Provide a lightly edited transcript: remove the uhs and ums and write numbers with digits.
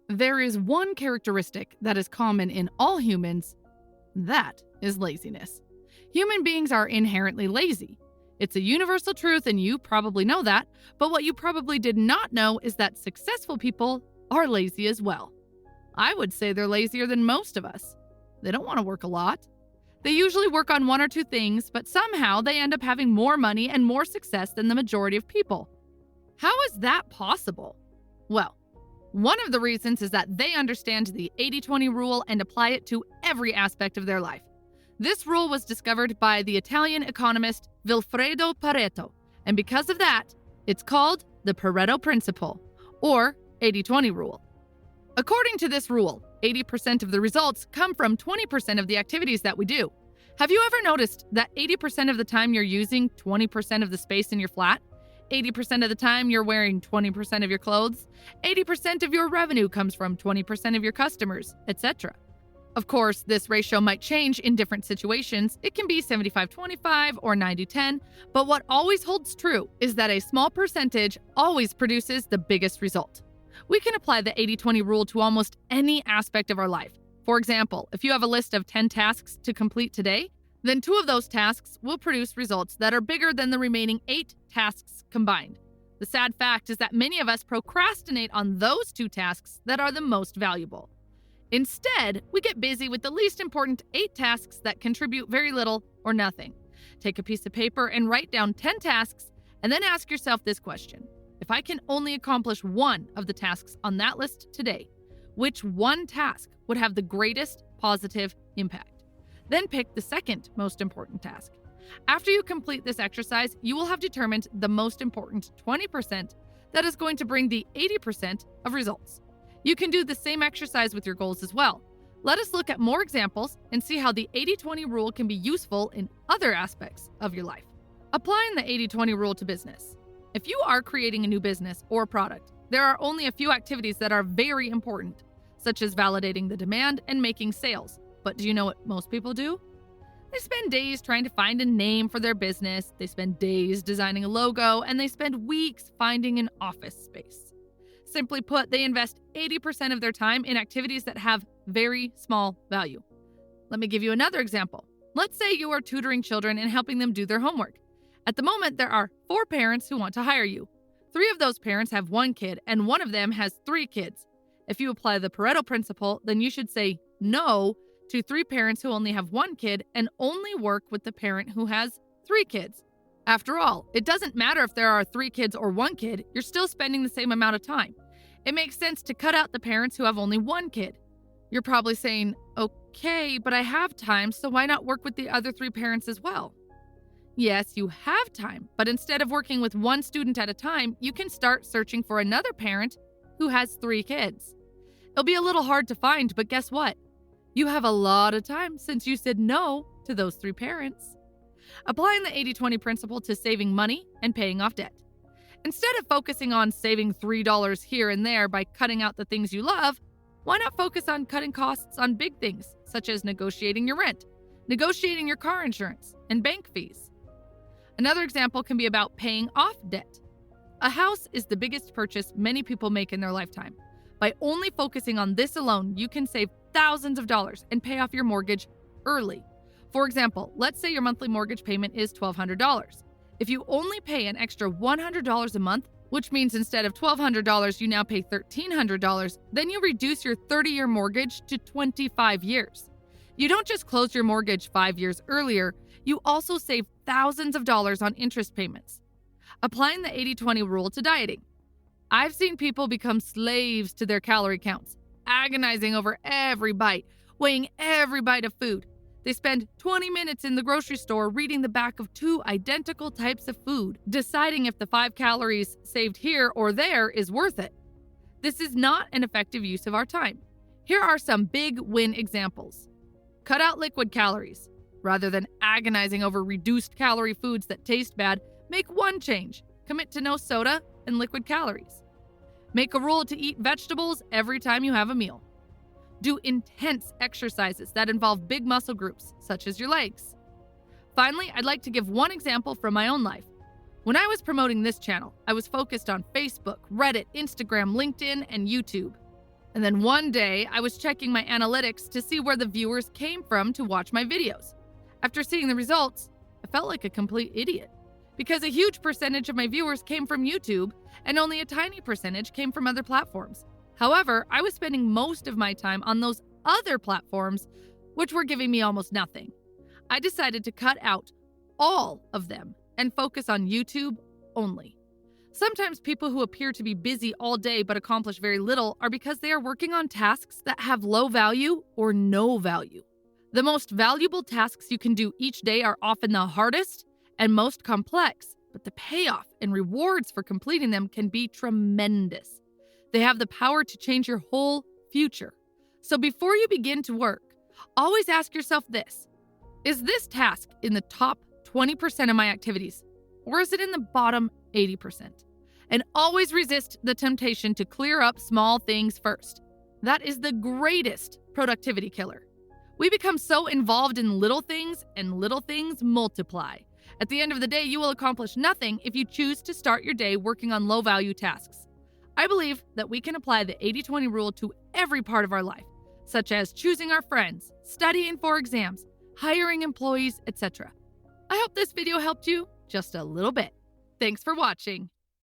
There is one characteristic that is common in all humans. That is laziness. Human beings are inherently lazy. It's a universal truth, and you probably know that, but what you probably did not know is that successful people are lazy as well. I would say they're lazier than most of us. They don't want to work a lot. They usually work on one or two things, but somehow they end up having more money and more success than the majority of people. How is that possible? Well, one of the reasons is that they understand the 80-20 rule and apply it to every aspect of their life. This rule was discovered by the Italian economist Vilfredo Pareto, and because of that, it's called the Pareto Principle, or 80-20 rule. According to this rule, 80% of the results come from 20% of the activities that we do. Have you ever noticed that 80% of the time you're using 20% of the space in your flat? 80% of the time you're wearing 20% of your clothes? 80% of your revenue comes from 20% of your customers, etc. Of course, this ratio might change in different situations. It can be 75-25 or 90-10, but what always holds true is that a small percentage always produces the biggest result. We can apply the 80-20 rule to almost any aspect of our life. For example, if you have a list of 10 tasks to complete today, then 2 of those tasks will produce results that are bigger than the remaining 8 tasks combined. The sad fact is that many of us procrastinate on those 2 tasks that are the most valuable. Instead, we get busy with the least important 8 tasks that contribute very little or nothing. Take a piece of paper and write down 10 tasks, and then ask yourself this question. If I can only accomplish one of the tasks on that list today, which one task would have the greatest positive impact? Then pick the second most important task. After you complete this exercise, you will have determined the most important 20% that is going to bring the 80% of results. You can do the same exercise with your goals as well. Let us look at more examples and see how the 80-20 rule can be useful in other aspects of your life. Applying the 80-20 rule to business. If you are creating a new business or product, there are only a few activities that are very important, such as validating the demand and making sales. But do you know what most people do? They spend days trying to find a name for their business, they spend days designing a logo, and they spend weeks finding an office space. Simply put, they invest 80% of their time in activities that have very small value. Let me give you another example. Let's say you are tutoring children and helping them do their homework. At the moment, there are 4 parents who want to hire you. 3 of those parents have 1 kid, and 1 of them has 3 kids. If you apply the Pareto principle, then you should say no to 3 parents who only have 1 kid and only work with the parent who has 3 kids. After all, it doesn't matter if there are 3 kids or 1 kid, you're still spending the same amount of time. It makes sense to cut out the parents who have only 1 kid. You're probably saying, okay, but I have time, so why not work with the other 3 parents as well? Yes, you have time, but instead of working with 1 student at a time, you can start searching for another parent who has 3 kids. It'll be a little hard to find, but guess what? You have a lot of time since you said no to those 3 parents. Applying the 80-20 principle to saving money and paying off debt. Instead of focusing on saving $3 here and there by cutting out the things you love, why not focus on cutting costs on big things, such as negotiating your rent, negotiating your car insurance, and bank fees? Another example can be about paying off debt. A house is the biggest purchase many people make in their lifetime. By only focusing on this alone, you can save thousands of dollars and pay off your mortgage early. For example, let's say your monthly mortgage payment is $1,200. If you only pay an extra $100 a month, which means instead of $1,200, you now pay $1,300, then you reduce your 30-year mortgage to 25 years. You don't just close your mortgage 5 years earlier, you also save thousands of dollars on interest payments. Applying the 80-20 rule to dieting. I've seen people become slaves to their calorie counts, agonizing over every bite, weighing every bite of food. They spend 20 minutes in the grocery store reading the back of 2 identical types of food, deciding if the 5 calories saved here or there is worth it. This is not an effective use of our time. Here are some big win examples. Cut out liquid calories. Rather than agonizing over reduced calorie foods that taste bad, make one change. Commit to no soda and liquid calories. Make a rule to eat vegetables every time you have a meal. Do intense exercises that involve big muscle groups, such as your legs. Finally, I'd like to give one example from my own life. When I was promoting this channel, I was focused on Facebook, Reddit, Instagram, LinkedIn, and YouTube. And then one day, I was checking my analytics to see where the viewers came from to watch my videos. After seeing the results, I felt like a complete idiot because a huge percentage of my viewers came from YouTube and only a tiny percentage came from other platforms. However, I was spending most of my time on those other platforms, which were giving me almost nothing. I decided to cut out all of them and focus on YouTube only. Sometimes people who appear to be busy all day but accomplish very little are because they are working on tasks that have low value or no value. The most valuable tasks you can do each day are often the hardest and most complex, but the payoff and rewards for completing them can be tremendous. They have the power to change your whole future. So before you begin to work, always ask yourself this: is this task in the top 20% of my activities, or is it in the bottom 80%? And always resist the temptation to clear up small things first. That is the greatest productivity killer. We become so involved in little things, and little things multiply. At the end of the day, you will accomplish nothing if you choose to start your day working on low-value tasks. I believe that we can apply the 80-20 rule to every part of our life, such as choosing our friends, studying for exams, hiring employees, etc. I hope this video helped you just a little bit. Thanks for watching.